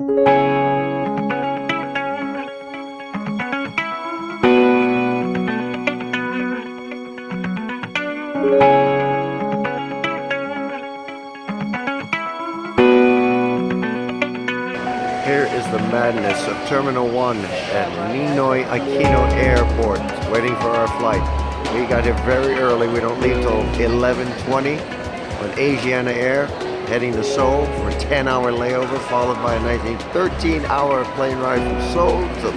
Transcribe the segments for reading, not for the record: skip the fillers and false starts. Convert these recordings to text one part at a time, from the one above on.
Here is the madness of Terminal 1 at Ninoy Aquino Airport, waiting for our flight. We got here very early. We don't leave till 11:20 on Asiana Air, heading to Seoul for a 10-hour layover, followed by a 13-hour plane ride from Seoul to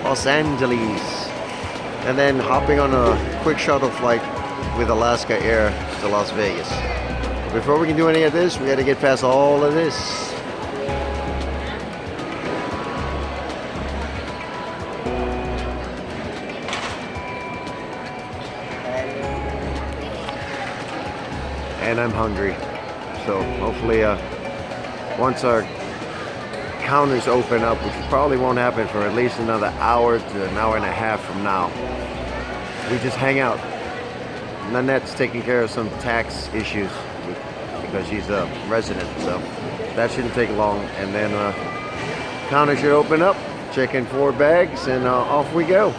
Los Angeles, and then hopping on a quick shuttle flight with Alaska Air to Las Vegas. Before we can do any of this, we got to get past all of this. And I'm hungry, so hopefully once our counters open up, which probably won't happen for at least another hour to an hour and a half from now, we just hang out. Nanette's taking care of some tax issues because she's a resident, so that shouldn't take long. And then counter should open up, check in 4 bags, and off we go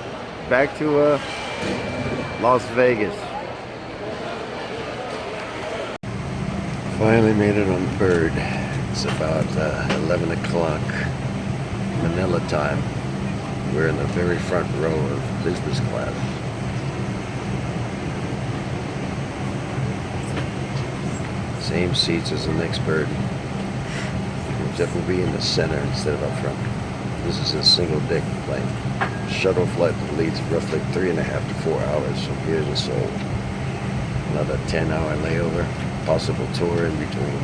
back to Las Vegas. Finally made it on Bird. It's about 11 o'clock Manila time. We're in the very front row of business class. Same seats as the next Bird, except we'll be in the center instead of up front. This is a single deck plane. Shuttle flight that leads roughly 3.5 to 4 hours from here to Seoul. Another 10-hour layover. Possible tour in between,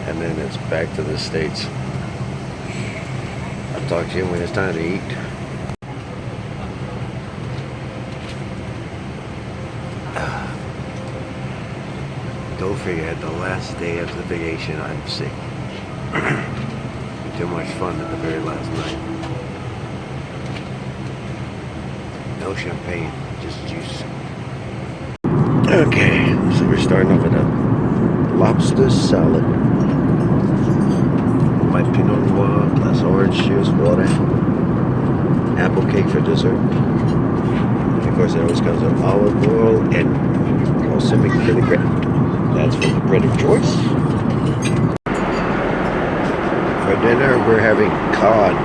and then it's back to the States. I'll talk to you when it's time to eat. Go figure, at the last day of the vacation, I'm sick. Too much fun at the very last night. No champagne, just juice. Okay, so we're starting off with a lobster salad. My Pinot Noir, plus orange juice, water, apple cake for dessert. And of course, it always comes with olive oil and balsamic vinaigrette. That's for the bread of choice. For dinner, we're having cod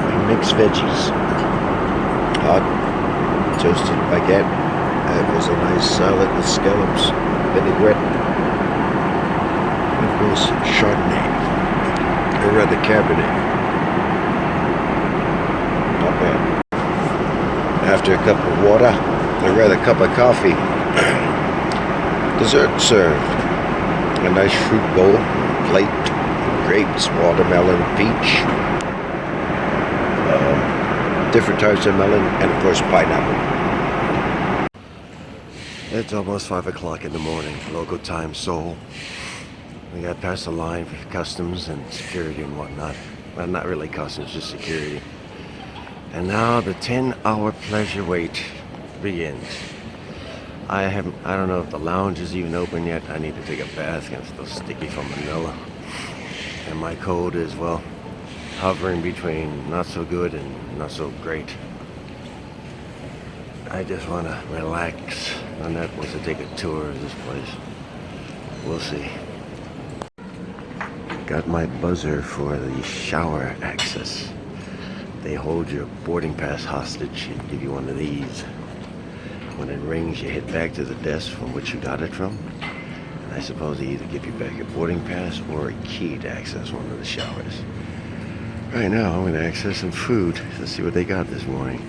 and mixed veggies. Hot toasted baguette. It was a nice salad with scallops, vinaigrette, and of course Chardonnay, or rather Cabernet. Not bad. After a cup of water, or rather a cup of coffee, dessert served. A nice fruit bowl, plate, grapes, watermelon, peach, different types of melon, and of course pineapple. It's almost 5 o'clock in the morning, local time, Seoul. We got past the line for customs and security and whatnot. Well, not really customs, just security. And now the 10-hour pleasure wait begins. I don't know if the lounge is even open yet. I need to take a bath. I'm still sticky from Manila. And my cold is, well, hovering between not so good and not so great. I just want to relax. Nanette wants to take a tour of this place. We'll see. Got my buzzer for the shower access. They hold your boarding pass hostage and give you one of these. When it rings, you head back to the desk from which you got it from. And I suppose they either give you back your boarding pass or a key to access one of the showers. Right now, I'm going to access some food. Let's see what they got this morning.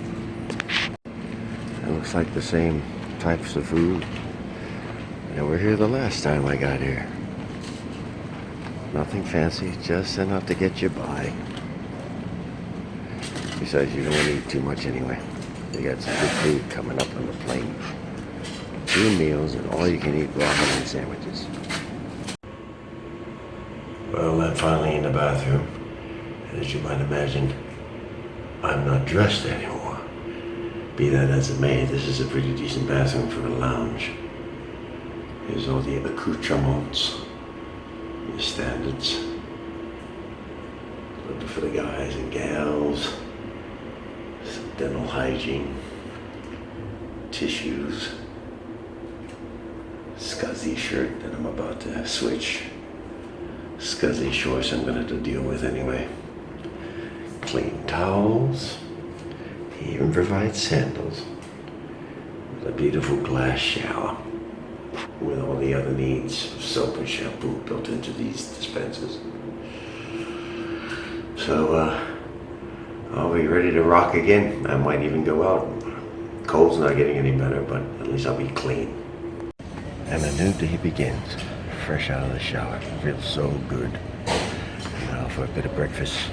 It looks like the same types of food that were here the last time I got here. Nothing fancy, just enough to get you by. Besides, you don't want to eat too much anyway. They got some good food coming up on the plane. 2 meals and all you can eat ramen sandwiches. Well, I'm finally in the bathroom. And as you might imagine, I'm not dressed anymore. Be that as it may, this is a pretty decent bathroom for a lounge. Here's all the accoutrements. your standards. Looking for the guys and gals. Some dental hygiene. Tissues. Scuzzy shirt that I'm about to switch. Scuzzy shorts I'm gonna have to deal with anyway. Clean towels. He even provides sandals. With a beautiful glass shower. With all the other needs of soap and shampoo built into these dispensers. So, I'll be ready to rock again. I might even go out. Cold's not getting any better, but at least I'll be clean. And a new day begins. Fresh out of the shower. Feels so good. Now for a bit of breakfast.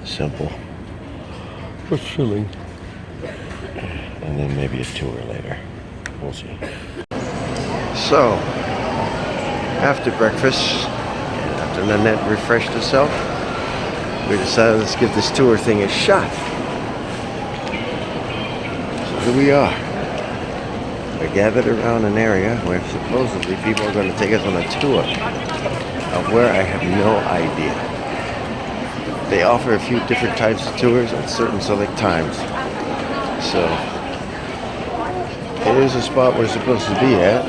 Simple, but filling. And then maybe a tour later. We'll see. So, after breakfast, and after Nanette refreshed herself, we decided let's give this tour thing a shot. So here we are. We're gathered around an area where supposedly people are going to take us on a tour of where I have no idea. They offer a few different types of tours at certain select times. So, here's the spot we're supposed to be at.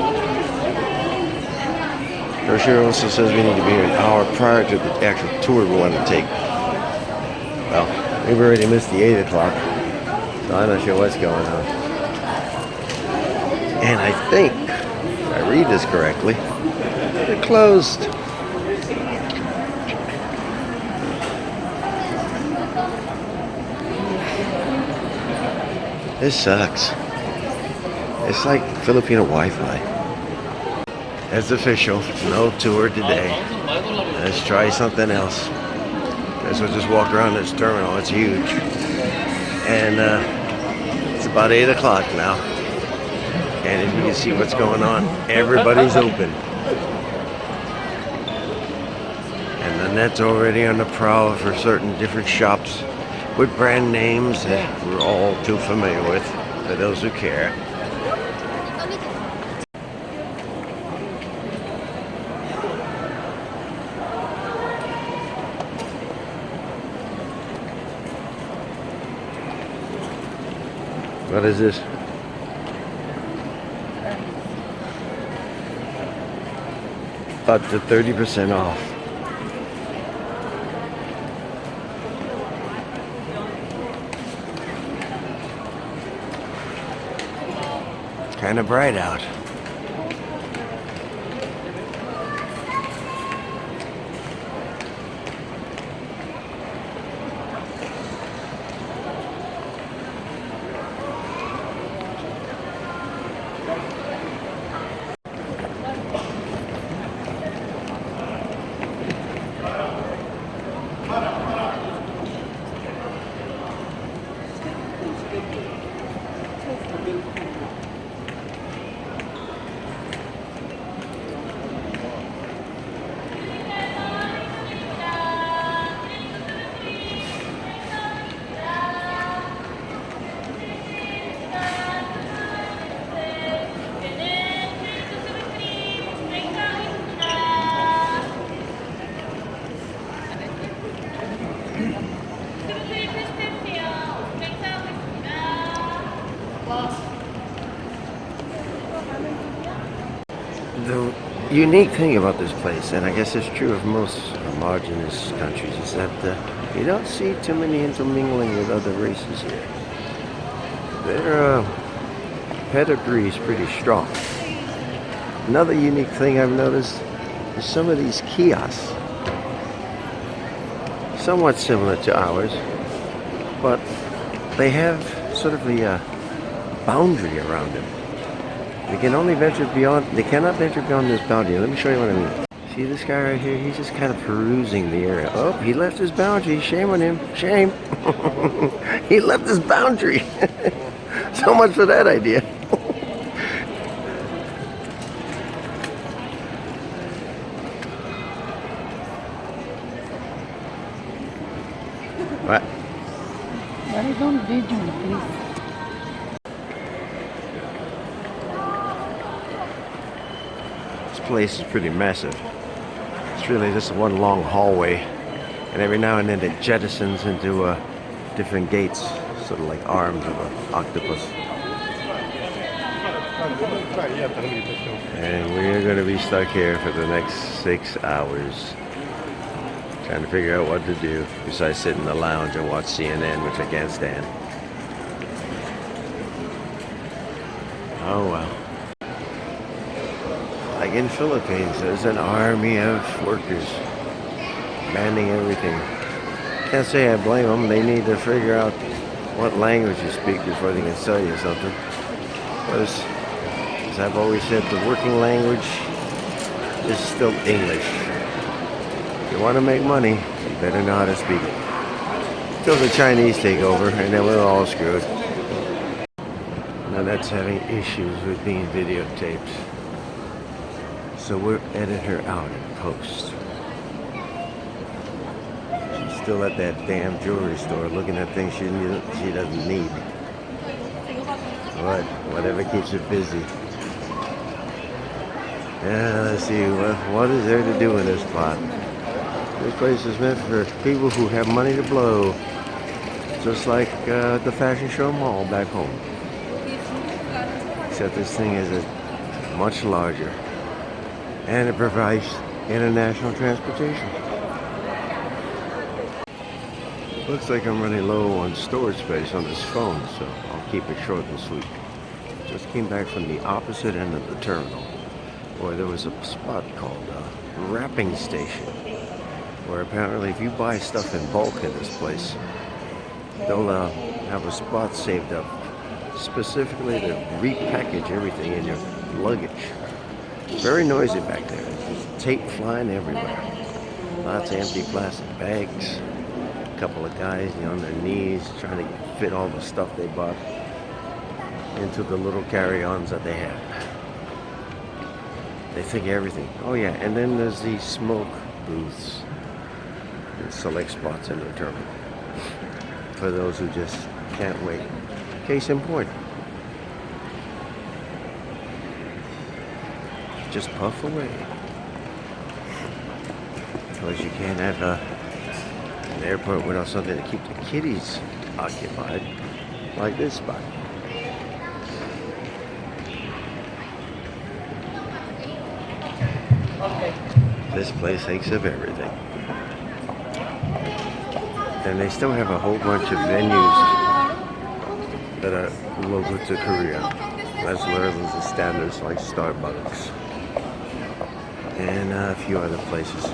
Brochure also says we need to be here an hour prior to the actual tour we want to take. Well, we've already missed the 8 o'clock, so I'm not sure what's going on. And I think, if I read this correctly, they're closed. This sucks. It's like Filipino Wi-Fi. It's official. No tour today. Let's try something else. Guess we'll just walk around this terminal. It's huge. And it's about 8 o'clock now. And if you can see what's going on, everybody's open. And the net's already on the prowl for certain different shops with brand names that we're all too familiar with, for those who care. What is this? Up to 30% off. Kind of bright out. The unique thing about this place, and I guess it's true of most homogenous countries, is that you don't see too many intermingling with other races here. Their pedigree is pretty strong. Another unique thing I've noticed is some of these kiosks. Somewhat similar to ours, but they have sort of a boundary around them. They can only venture beyond, they cannot venture beyond this boundary. Let me show you what I mean. See this guy right here? He's just kind of perusing the area. Oh, he left his boundary. Shame on him. Shame. He left his boundary. So much for that idea. What? But I don't video, please. This place is pretty massive. It's really just one long hallway, and every now and then it jettisons into different gates, sort of like arms of an octopus. And we're going to be stuck here for the next 6 hours, trying to figure out what to do besides sit in the lounge and watch CNN, which I can't stand. Oh well. Like in Philippines, there's an army of workers manning everything. Can't say I blame them. They need to figure out what language you speak before they can sell you something. Because, as I've always said, the working language is still English. If you want to make money, you better know how to speak it. Until the Chinese take over, and then we're all screwed. Now that's having issues with being videotaped. So we'll edit her out in post. She's still at that damn jewelry store looking at things she doesn't need. But whatever keeps her busy. Yeah, let's see, what is there to do in this spot? This place is meant for people who have money to blow. Just like the Fashion Show Mall back home. Except this thing is much larger. And it provides international transportation. Looks like I'm running low on storage space on this phone, so I'll keep it short and sweet. Just came back from the opposite end of the terminal, where there was a spot called a wrapping station, where apparently if you buy stuff in bulk in this place, they'll have a spot saved up specifically to repackage everything in your luggage. Very noisy back there. There's tape flying everywhere. Lots of empty plastic bags. A couple of guys on their knees trying to fit all the stuff they bought into the little carry-ons that they have. They think everything. Oh yeah, and then there's these smoke booths in select spots in the terminal for those who just can't wait. Case in point. Just puff away. Because you can't have an airport without something to keep the kiddies occupied, like this spot. This place thinks of everything. And they still have a whole bunch of venues that are local to Korea, as well as the standards like Starbucks and a few other places.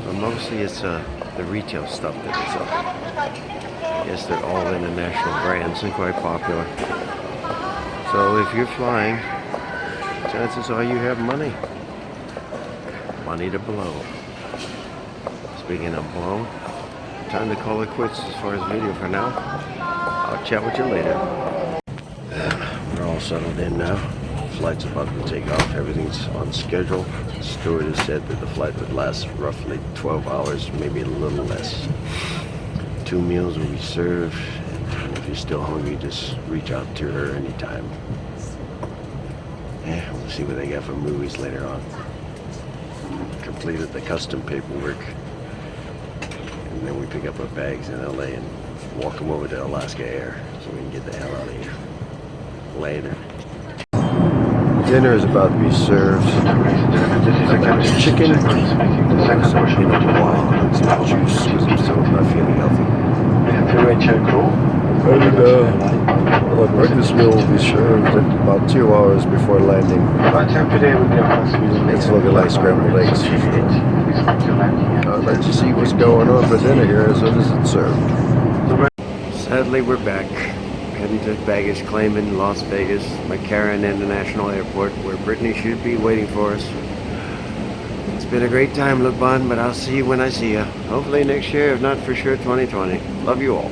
But mostly it's the retail stuff that is up. I guess they're all international brands and quite popular. So if you're flying, chances are you have money. Money to blow. Speaking of blow, time to call it quits as far as video for now. I'll chat with you later. We're all settled in now. Flight's about to take off. Everything's on schedule. The stewardess said that the flight would last roughly 12 hours, maybe a little less. 2 meals will be served, and if you're still hungry, just reach out to her anytime. Yeah, we'll see what they got for movies later on. Completed the custom paperwork, and then we pick up our bags in LA and walk them over to Alaska Air so we can get the hell out of here. Later. Dinner is about to be served. I got a chicken with some pinot noir and some juice because I'm still not feeling healthy. And our breakfast meal will be served at about 2 hours before landing. It's looking like scrambled eggs for sure. I'd like to see what's going on for dinner here as soon as it's served. Sadly, we're back. Heading to baggage claim in Las Vegas, McCarran International Airport, where Brittany should be waiting for us. It's been a great time, Lubban, but I'll see you when I see you. Hopefully next year, if not for sure 2020. Love you all.